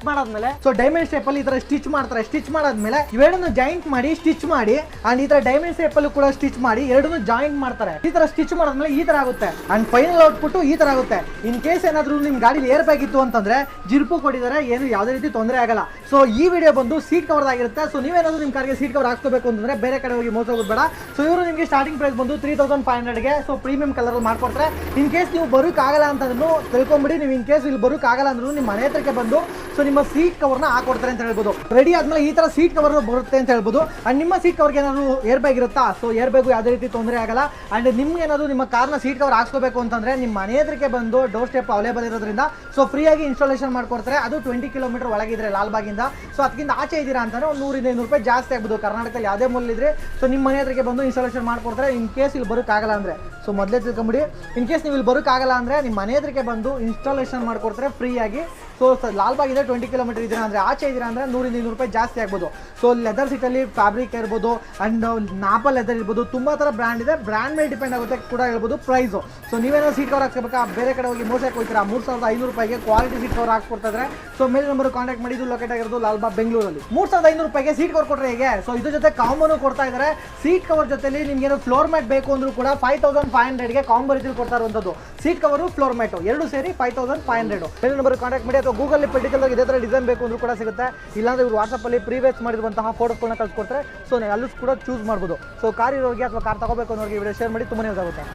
ಮಾಡಾದ್ಮೇಲೆ so diamond shape ಅಲ್ಲಿ ಈ ತರ ಸ್ಟಿಚ್ ಮಾಡ್ತಾರೆ. ಸ್ಟಿಚ್ ಮಾಡಾದ್ಮೇಲೆ ಇವೆರಡನ್ನು ಜಾಯಿಂಟ್ ಮಾಡಿ ಸ್ಟಿಚ್ ಮಾಡಿ ಅಂಡ್ ಈ ತರ ಡೈಮಂಡ್ ಶೇಪ್ ಅಲ್ಲೂ ಕೂಡ ಸ್ಟಿಚ್ ಮಾಡಿ ಎರಡನ್ನು ಜಾಯಿಂಟ್ ಮಾಡ್ತಾರೆ. ಈ ತರ ಸ್ಟಿಚ್ ಮಾಡಾದ್ಮೇಲೆ ಈ ತರ ಆಗುತ್ತೆ ಅಂಡ್ ಫೈನಲ್ ಔಟ್ಪುಟ್ ಈ ತರ ಆಗುತ್ತೆ. ಇನ್ ಕೇಸ್ ಏನಾದ್ರು ನಿಮ್ ಗಾಡಿ ಏರ್ ಬ್ಯಾಗ್ ಇತ್ತು ಅಂತಂದ್ರೆ ಜಿರ್ಪು ಕೊಟ್ಟಿದ್ದಾರೆ, ಏನು ಯಾವುದೇ ರೀತಿ ತೊಂದರೆ ಆಗಲ್ಲ. ಸೊ ಈ ವಿಡಿಯೋ ಬಂದು ಸೀಟ್ ಕವರ್ ಆಗಿರುತ್ತೆ. ಸೊ ನೀವೇನಾದ್ರೂ ನಿಮ್ ಕಾರ್ಗೆ ಸೀಟ್ ಕವರ್ ಹಾಕ್ಸ್ಕೋಬೇಕು ಅಂತಂದ್ರೆ ಬೇರೆ ಕಡೆ ಹೋಗಿ ಮೋಸ ಹೋಗೋದು ಬೇಡ. ಸೊ ಇವರು ನಿಮಗೆ ಸ್ಟಾರ್ಟಿಂಗ್ ಪ್ರೈಸ್ ಬಂದು 3500ಗೆ ಸೊ ಪ್ರೀಮಿಯಂ ಕಲರ್ ಮಾಡ್ಕೊಡ್ತಾರೆ. ಇನ್ ಕೇಸ್ ನೀವು ಬರೋಕ್ಕಾಗಲ್ಲ ಅಂತಂದ್ರೂ ತಿಳ್ಕೊಂಬಿಡಿ. ನೀವು ಇನ್ ಕೇಸ್ ಇಲ್ಲಿ ಬರೋಕ್ಕಾಗಲ್ಲ ಅಂದ್ರೂ ನಿಮ್ಮ ಮನೆ ಹತ್ರಕ್ಕೆ ಬಂದು ಸೊ ನಿಮ್ಮ ಸೀಟ್ ಕವರ್ನ ಹಾಕೊಡ್ತಾರೆ ಅಂತ ಹೇಳ್ಬೋದು. ರೆಡಿ ಆದ್ಮೇಲೆ ಈ ತರ ಸೀಟ್ ಕವರ್ ಬರುತ್ತೆ ಅಂತ ಹೇಳ್ಬೋದು. ಅಂಡ್ ನಿಮ್ಮ ಸೀಟ್ ಕವರ್ಗೆ ಏನಾದ್ರು ಏರ್ ಬ್ಯಾಗ್ ಇರುತ್ತಾ? ಸೊ ಏರ್ ಬ್ಯಾಗು ಯಾವುದೇ ರೀತಿ ತೊಂದರೆ ಆಗಲ್ಲ. ಅಂಡ್ ನಿಮ್ಗೆ ಏನಾದ್ರು ನಿಮ್ಮ ಕಾರ್ನ ಸೀಟ್ ಕವರ್ ಹಾಕ್ಸ್ಕೋಬೇಕು ಅಂತಂದ್ರೆ ನಿಮ್ಮ ಮನೆ ಹತ್ರಕ್ಕೆ ಬಂದು ಡೋರ್ ಸ್ಟೆಪ್ ಅವೈಲೇಬಲ್ ಇರೋದ್ರಿಂದ ಸೊ ಫ್ರೀಯಾಗಿ ಇನ್ಸ್ಟಾಲೇಷನ್ ಮಾಡ್ಕೊಡ್ತಾರೆ. ಅದು 20 ಕಿಲೋಮೀಟರ್ ಒಳಗಿದ್ರೆ ಲಾಲ್ಬಾಗಿಂದ. ಸೊ ಅದಕ್ಕಿಂತ ಆಚೆ ಇದ್ದೀರಾ ಅಂತಂದ್ರೆ ಒಂದು 100-200 ರೂಪಾಯಿ ಜಾಸ್ತಿ ಆಗ್ಬೋದು. ಕರ್ನಾಟಕದಲ್ಲಿ ಯಾವುದೇ ಮೂಲಿದ್ರೆ ಸೊ ನಿಮ್ಮ ಮನೆ ಹತ್ರಕ್ಕೆ ಬಂದು ಇನ್ಸ್ಟಾಲೇಷನ್ ಮಾಡ್ಕೊಡ್ತಾರೆ. ಇನ್ ಕೇಸ್ ಇಲ್ಲಿ ಬರೋಕ್ಕಾಗಲ್ಲ ಅಂದ್ರೆ ಸೊ ಮೊದಲೇ ತಿಳ್ಕೊಂಬಿಡಿ. ಇನ್ ಕೇಸ್ ನೀವು ಇಲ್ಲಿ ಬರೋಕ್ಕಾಗಲ್ಲ ಅಂದ್ರೆ ನಿಮ್ಮ ಮನೆ ಹತ್ರಕ್ಕೆ ಬಂದು ಇನ್ಸ್ಟಾಲೇಷನ್ ಮಾಡ್ಕೊಡ್ತಾರೆ ಫ್ರೀಯಾಗಿ. ಸೊ ಲಾಲ್ಬಾಗಿಂದ 20 ಕಿಲೋಮೀಟರ್ ಇದ್ದೀರಾ ಅಂದರೆ ಆಚೆ ಇದ್ದೀರಾ ಅಂದರೆ 100-200 ರೂಪಾಯಿ ಜಾಸ್ತಿ ಆಗ್ಬೋದು. ಸೊ ಲೆದರ್ ಸೀಟಲ್ಲಿ ಫ್ಯಾಬ್ರಿಕ್ ಇರ್ಬೋದು ಅಂಡ್ ನಾಪಲ್ ಲೆದರ್ ಇರ್ಬೋದು, ತುಂಬ ಥರ ಬ್ರ್ಯಾಂಡ್ ಇದೆ. ಬ್ರ್ಯಾಂಡ್ ಮೇಲೆ ಡಿಪೆಂಡ್ ಆಗುತ್ತೆ ಕೂಡ ಹೇಳ್ಬೋದು ಪ್ರೈಸು. ಸೊ ನೀವೇನೋ ಸೀಟ್ ಕವರ್ ಹಾಕ್ಸ್ಬೇಕಾ ಬೇರೆ ಕಡೆ ಹೋಗಿ ಮೋಸಕ್ಕೆ ಹೋಗ್ತೀರಾ 3500 ರೂಪಾಯಿಗೆ ಕ್ವಾಲಿಟಿ ಸೀಟ್ ಕವರ್ ಹಾಕ್ಸ್ಕೊಡ್ತಾ ಇದ್ದಾರೆ. ಸೊ ಮೇಲ್ ನಂಬರ್ ಕಾಂಟ್ಯಾಕ್ಟ್ ಮಾಡಿ. ಇದು ಲೊಕೇಟ್ ಆಗಿರೋದು ಲಾಲ್ಬಾಗ್ ಬೆಂಗಳೂರಲ್ಲಿ. 3500 ರೂಪಾಯಿಗೆ ಸೀಟ್ ಕವರ್ ಕೊಟ್ಟರೆ ಹೇಗೆ? ಸೊ ಇದ್ರ ಜೊತೆ ಕಾಂಬೋನು ಕೊಡ್ತಾ ಇದ್ದಾರೆ. ಸೀಟ್ ಕವರ್ ಜೊತೆಲಿ ನಿಮ್ಗೆ ಫ್ಲೋರ್ ಮ್ಯಾಟ್ ಬೇಕು ಅಂದ್ರೂ ಕೂಡ 5500ಗೆ ಕಾಂಬೋ ರೀತಿಯಲ್ಲಿ ಕೊಡ್ತಾ ಇರುವಂಥದ್ದು. ಸೀಟ್ ಕವರು ಫ್ಲೋರ್ ಮ್ಯಾಟು ಎರಡು ಸೇರಿ 5500. ಮೇಲ್ ನಂಬರ್ ಕಾಂಟ್ಯಾಕ್ಟ್ ಮಾಡಿ. ಅಥವಾ ಗೂಗಲ್ ಪೆಡಿಕಲ್ ಇದೇ ಥರ ಡಿಸೈನ್ ಬೇಕು ಅಂದ್ರೂ ಕೂಡ ಸಿಗುತ್ತೆ. ಇಲ್ಲಾಂದ್ರೆ ಇವರು ವಾಟ್ಸಪ್ಪಲ್ಲಿ ಪ್ರೀವಿಯಸ್ ಮಾಡಿರುವಂತಹ ಫೋಟೋಸ್ಗಳನ್ನ ಕಳ್ಸಿಕೊಡ್ತಾರೆ. ಸೊ ಅಲ್ಲೂ ಕೂಡ ಚೂಸ್ ಮಾಡ್ಬೋದು. ಸೊ ಕಾರ್ ಇರೋರಿಗೆ ಅಥವಾ ಕಾರ್ ತಗೋಬೇಕು ಅನ್ನೋರಿಗೆ ವಿಡಿಯೋ ಶೇರ್ ಮಾಡಿ, ತುಂಬಾ ಯೂಸ್ ಆಗುತ್ತೆ.